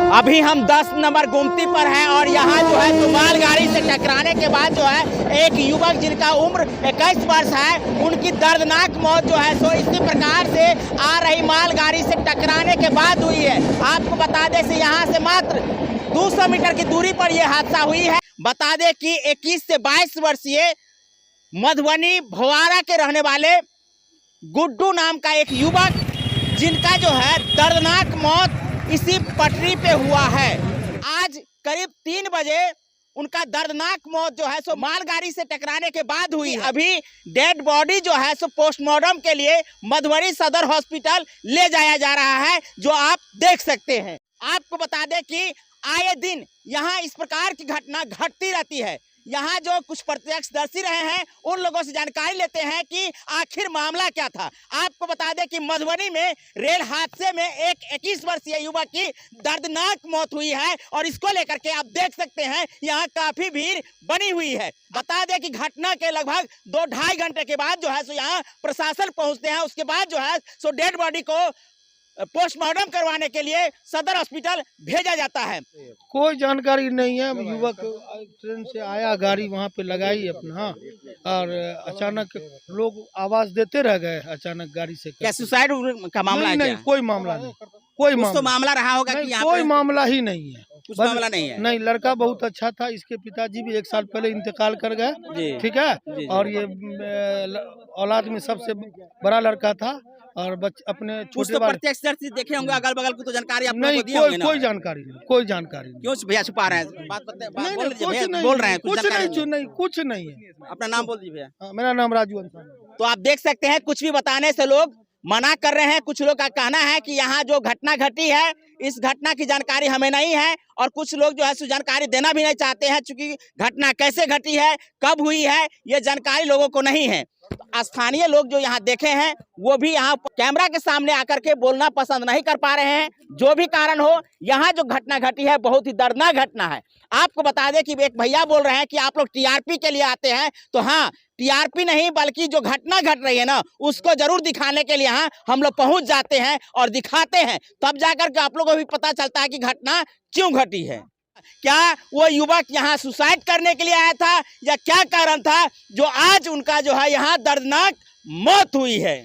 अभी हम 10 नंबर गुमती पर हैं और यहाँ जो है तो मालगाड़ी से टकराने के बाद जो है एक युवक जिनका उम्र 21 वर्ष है, उनकी दर्दनाक मौत जो है सो इसी प्रकार से आ रही मालगाड़ी से टकराने के बाद हुई है। आपको बता दें से यहाँ से मात्र 200 मीटर की दूरी पर यह हादसा हुई है। बता दें कि 21 से 22 वर्षीय मधुबनी भवारा के रहने वाले गुड्डू नाम का एक युवक, जिनका जो है दर्दनाक मौत इसी पटरी पे हुआ है। आज करीब 3 बजे उनका दर्दनाक मौत जो है सो मालगाड़ी से टकराने के बाद हुई है। अभी डेड बॉडी जो है सो पोस्टमार्टम के लिए मधुबनी सदर हॉस्पिटल ले जाया जा रहा है, जो आप देख सकते हैं। आपको बता दें कि आए दिन यहाँ इस प्रकार की घटना घटती रहती है। यहाँ जो कुछ प्रत्यक्षदर्शी रहे हैं उन लोगों से जानकारी लेते हैं कि आखिर मामला क्या था। आपको बता दें कि मधुबनी में रेल हादसे में एक 21 वर्षीय युवक की दर्दनाक मौत हुई है और इसको लेकर के आप देख सकते हैं यहाँ काफी भीड़ बनी हुई है। बता दें कि घटना के लगभग 2-2.5 घंटे के बाद जो है सो यहाँ प्रशासन पहुँचते हैं। उसके बाद जो है सो डेड बॉडी को पोस्टमार्टम करवाने के लिए सदर हॉस्पिटल भेजा जाता है। कोई जानकारी नहीं है। युवक ट्रेन से आया, गाड़ी वहाँ पे लगाई अपना, और अचानक लोग आवाज देते रह गए। अचानक गाड़ी से क्या सुसाइड का मामला है? नहीं, कोई मामला नहीं, कोई मामला रहा होगा कि यहाँ कोई मामला ही नहीं है। कुछ मामला नहीं है। नहीं, लड़का बहुत अच्छा था। इसके पिताजी भी 1 साल पहले इंतकाल कर गए, ठीक है। और ये औलाद में सबसे बड़ा लड़का था और अपने छोटे प्रत्यक्षदर्शी देखे होंगे, अगल बगल की तो जानकारी आप नहीं, कोई जानकारी नहीं, कोई जानकारी नहीं। क्यों भैया छुपा रहे हैं? बात बोल रहे हैं, कुछ नहीं है। अपना नाम बोल दीजिए भैया। मेरा नाम राजू अंसारी। तो आप देख सकते हैं कुछ भी बताने से लोग मना कर रहे हैं। कुछ लोग का कहना है कि यहाँ जो घटना घटी है इस घटना की जानकारी हमें नहीं है, और कुछ लोग जो है सो जानकारी देना भी नहीं चाहते हैं, क्योंकि घटना कैसे घटी है, कब हुई है, ये जानकारी लोगों को नहीं है। स्थानीय लोग जो यहाँ देखे हैं वो भी यहाँ कैमरा के सामने आकर के बोलना पसंद नहीं कर पा रहे हैं। जो भी कारण हो, यहाँ जो घटना घटी है बहुत ही दर्दनाक घटना है। आपको बता दें कि एक भैया बोल रहे हैं कि आप लोग टीआरपी के लिए आते हैं, तो हाँ, टीआरपी नहीं बल्कि जो घटना घट रही है ना उसको जरूर दिखाने के लिए यहाँ हम लोग पहुंच जाते हैं और दिखाते हैं, तब जाकर के आप लोगों को भी पता चलता है कि घटना क्यों घटी है। क्या वो युवक यहाँ सुसाइड करने के लिए आया था या क्या कारण था जो आज उनका जो है यहाँ दर्दनाक मौत हुई है।